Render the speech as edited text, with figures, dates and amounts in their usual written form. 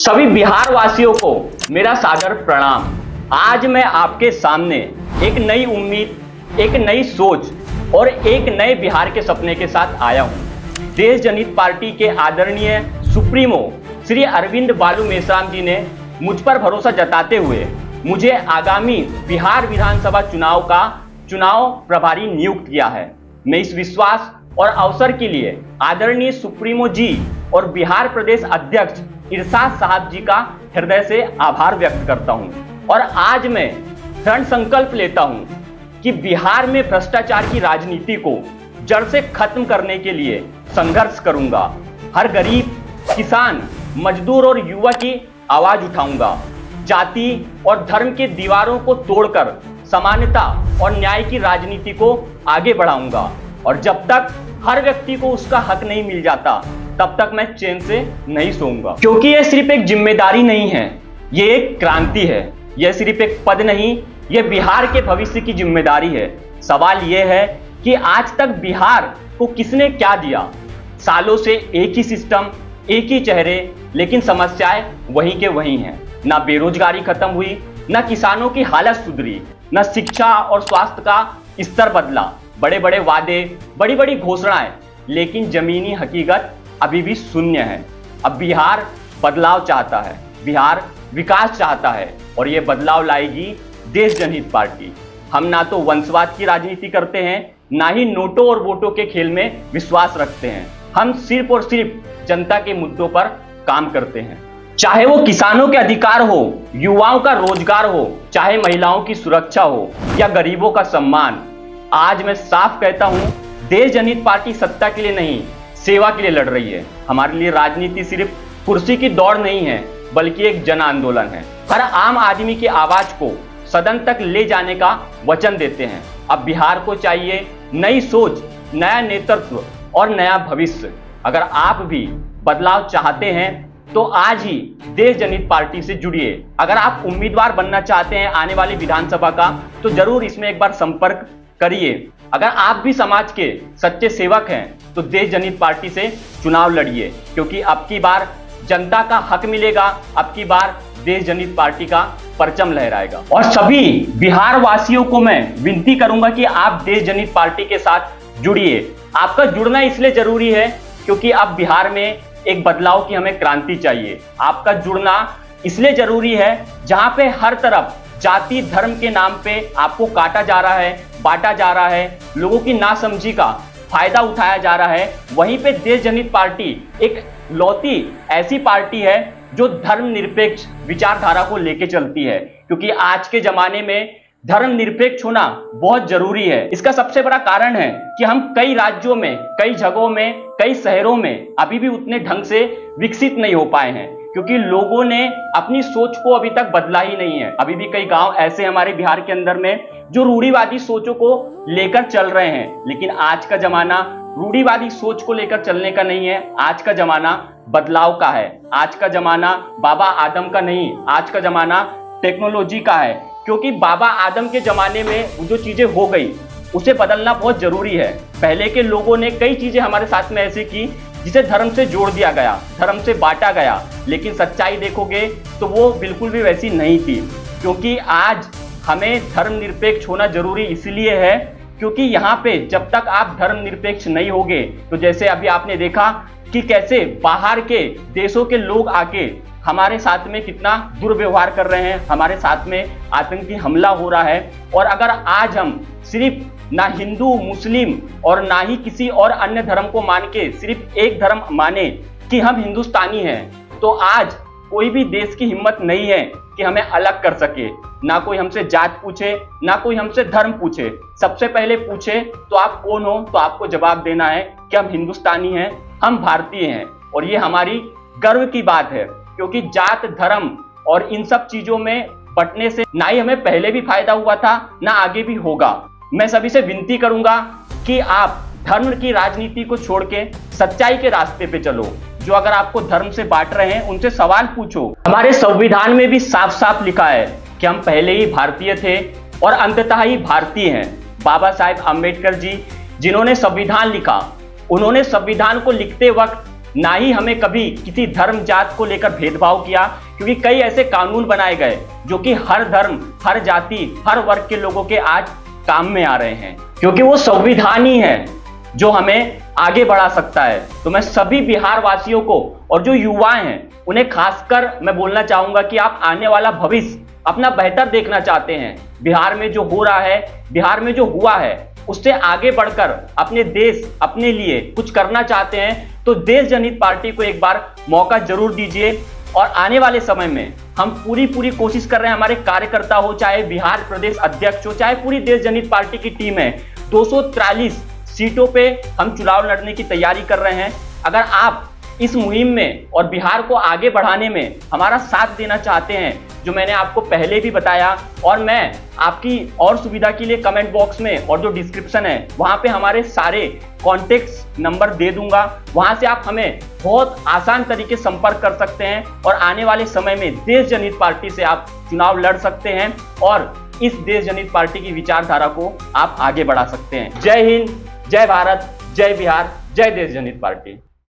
सभी बिहार वासियों को मेरा सादर प्रणाम। आज मैं आपके सामने एक नई उम्मीद, एक नई सोच और एक नए बिहार के सपने के साथ आया हूं। देश जनहित पार्टी के आदरणीय सुप्रीमो श्री अरविंद बालू मेश्राम जी ने मुझ पर भरोसा जताते हुए मुझे आगामी बिहार विधानसभा चुनाव का चुनाव प्रभारी नियुक्त किया है। मैं इस विश्वास और अवसर के लिए आदरणीय सुप्रीमो जी और बिहार प्रदेश अध्यक्ष इरशाद साहब जी का हृदय से आभार व्यक्त करता हूं और आज मैं दृढ़ संकल्प लेता हूं कि बिहार में भ्रष्टाचार की राजनीति को जड़ से खत्म करने के लिए संघर्ष करूंगा। हर गरीब, किसान, मजदूर और युवा की आवाज उठाऊंगा। जाति और धर्म के दीवारों को तोड़कर समानता और न्याय की राजनीति को आगे बढ़ाऊंगा और जब तक हर व्यक्ति को उसका हक नहीं मिल जाता तब तक मैं चैन से नहीं सोऊंगा। क्योंकि यह सिर्फ एक जिम्मेदारी नहीं है, यह एक क्रांति है। यह सिर्फ एक पद नहीं, यह बिहार के भविष्य की जिम्मेदारी है। सवाल यह है कि आज तक बिहार को किसने क्या दिया। सालों से एक ही सिस्टम, एक ही चेहरे, लेकिन समस्याएं वहीं के वहीं हैं। ना बेरोजगारी खत्म हुई, ना किसानों की हालत सुधरी, ना शिक्षा और स्वास्थ्य का स्तर बदला। बड़े बड़े वादे, बड़ी बड़ी घोषणाएं, लेकिन जमीनी हकीकत अभी भी शून्य है। अब बिहार बदलाव चाहता है, बिहार विकास चाहता है और ये बदलाव लाएगी देश जनहित पार्टी। हम ना तो वंशवाद की राजनीति करते हैं, ना ही नोटों और वोटों के खेल में विश्वास रखते हैं। हम सिर्फ और सिर्फ जनता के मुद्दों पर काम करते हैं। चाहे वो किसानों के अधिकार हो, युवाओं का रोजगार हो, चाहे महिलाओं की सुरक्षा हो या गरीबों का सम्मान। आज मैं साफ कहता हूं, देश जनहित पार्टी सत्ता के लिए नहीं, सेवा के लिए लड़ रही है। हमारे लिए राजनीति सिर्फ कुर्सी की दौड़ नहीं है, बल्कि एक जन आंदोलन है। हर आम आदमी की आवाज को सदन तक ले जाने का वचन देते हैं। अब बिहार को चाहिए नई सोच, नया नेतृत्व और नया भविष्य। अगर आप भी बदलाव चाहते हैं तो आज ही देश जनहित पार्टी से जुड़िए। अगर आप उम्मीदवार बनना चाहते हैं आने वाली विधानसभा का, तो जरूर इसमें एक बार संपर्क करिए। अगर आप भी समाज के सच्चे सेवक हैं तो देश जनहित पार्टी से चुनाव लड़िए, क्योंकि अब की बार जनता का हक मिलेगा, अब की बार देश जनहित पार्टी का परचम लहराएगा। और सभी बिहार वासियों को मैं विनती करूंगा कि आप देश जनहित पार्टी के साथ जुड़िए। आपका जुड़ना इसलिए जरूरी है क्योंकि अब बिहार में एक बदलाव की हमें क्रांति चाहिए। आपका जुड़ना इसलिए जरूरी है जहां पे हर तरफ जाति धर्म के नाम पे आपको काटा जा रहा है, बांटा जा रहा है, लोगों की नासमझी का फायदा उठाया जा रहा है। वहीं पे देश जनहित पार्टी एक लौती ऐसी पार्टी है जो धर्मनिरपेक्ष विचारधारा को लेके चलती है, क्योंकि आज के जमाने में धर्मनिरपेक्ष होना बहुत जरूरी है। इसका सबसे बड़ा कारण है कि हम कई राज्यों में, कई जगहों में, कई शहरों में अभी भी उतने ढंग से विकसित नहीं हो पाए हैं, क्योंकि लोगों ने अपनी सोच को अभी तक बदला ही नहीं है। अभी भी कई गांव ऐसे हमारे बिहार के अंदर में जो रूढ़िवादी सोचों को लेकर चल रहे हैं। लेकिन आज का जमाना रूढ़िवादी सोच को लेकर चलने का नहीं है, आज का जमाना बदलाव का है। आज का जमाना बाबा आदम का नहीं, आज का जमाना टेक्नोलॉजी का है। क्योंकि बाबा आदम के जमाने में जो चीजें हो गई उसे बदलना बहुत जरूरी है। पहले के लोगों ने कई चीजें हमारे साथ में ऐसी की जिसे धर्म से जोड़ दिया गया, धर्म से बांटा गया, लेकिन सच्चाई देखोगे तो वो बिल्कुल भी वैसी नहीं थी। क्योंकि आज हमें धर्मनिरपेक्ष होना जरूरी इसलिए है क्योंकि यहाँ पे जब तक आप धर्मनिरपेक्ष नहीं होगे, तो जैसे अभी आपने देखा कि कैसे बाहर के देशों के लोग आके हमारे साथ में कितना दुर्व्यवहार कर रहे हैं, हमारे साथ में आतंकी हमला हो रहा है। और अगर आज हम सिर्फ ना हिंदू, मुस्लिम और ना ही किसी और अन्य धर्म को मान के सिर्फ एक धर्म माने कि हम हिंदुस्तानी हैं, तो आज कोई भी देश की हिम्मत नहीं है कि हमें अलग कर सके। ना कोई हमसे जात पूछे, ना कोई हमसे धर्म पूछे। सबसे पहले पूछे तो आप कौन हो, तो आपको जवाब देना है कि हम हिंदुस्तानी हैं, हम भारतीय हैं। और ये हमारी गर्व की बात है, क्योंकि जात धर्म और इन सब चीजों में बंटने से ना ही हमें पहले भी फायदा हुआ था, ना आगे भी होगा। मैं सभी से विनती करूंगा कि आप धर्म की राजनीति को छोड़ के सच्चाई के रास्ते पे चलो। जो अगर आपको धर्म से बांट रहे हैं उनसे सवाल पूछो। हमारे संविधान में भी साफ साफ लिखा है कि हम पहले ही भारतीय थे और अंततः ही भारतीय हैं। बाबा साहेब अम्बेडकर जी जिन्होंने संविधान लिखा, उन्होंने संविधान को लिखते वक्त ना ही हमें कभी किसी धर्म जात को लेकर भेदभाव किया, क्योंकि कई ऐसे कानून बनाए गए जो कि हर धर्म, हर जाति, हर वर्ग के लोगों के आज काम में आ रहे हैं, क्योंकि वो संविधान ही है जो हमें आगे बढ़ा सकता है। तो मैं सभी बिहार वासियों को और जो युवाएं हैं उन्हें खासकर मैं बोलना चाहूंगा कि आप आने वाला भविष्य अपना बेहतर देखना चाहते हैं, बिहार में जो हो रहा है, बिहार में जो हुआ है, उससे आगे बढ़कर अपने देश, अपने लिए कुछ करना चाहते हैं, तो देश जनहित पार्टी को एक बार मौका जरूर दीजिए। और आने वाले समय में हम पूरी कोशिश कर रहे हैं, हमारे कार्यकर्ता हो, चाहे बिहार प्रदेश अध्यक्ष हो, चाहे पूरी देश जनहित पार्टी की टीम है, 243 सीटों पे हम चुनाव लड़ने की तैयारी कर रहे हैं। अगर आप इस मुहिम में और बिहार को आगे बढ़ाने में हमारा साथ देना चाहते हैं, जो मैंने आपको पहले भी बताया, और मैं आपकी और सुविधा के लिए कमेंट बॉक्स में और जो डिस्क्रिप्शन है वहां पे हमारे सारे कॉन्टेक्ट्स नंबर दे दूंगा, वहां से आप हमें बहुत आसान तरीके से संपर्क कर सकते हैं और आने वाले समय में देश जनहित पार्टी से आप चुनाव लड़ सकते हैं और इस देश जनहित पार्टी की विचारधारा को आप आगे बढ़ा सकते हैं। जय हिंद, जय भारत, जय बिहार, जय देश जनहित पार्टी।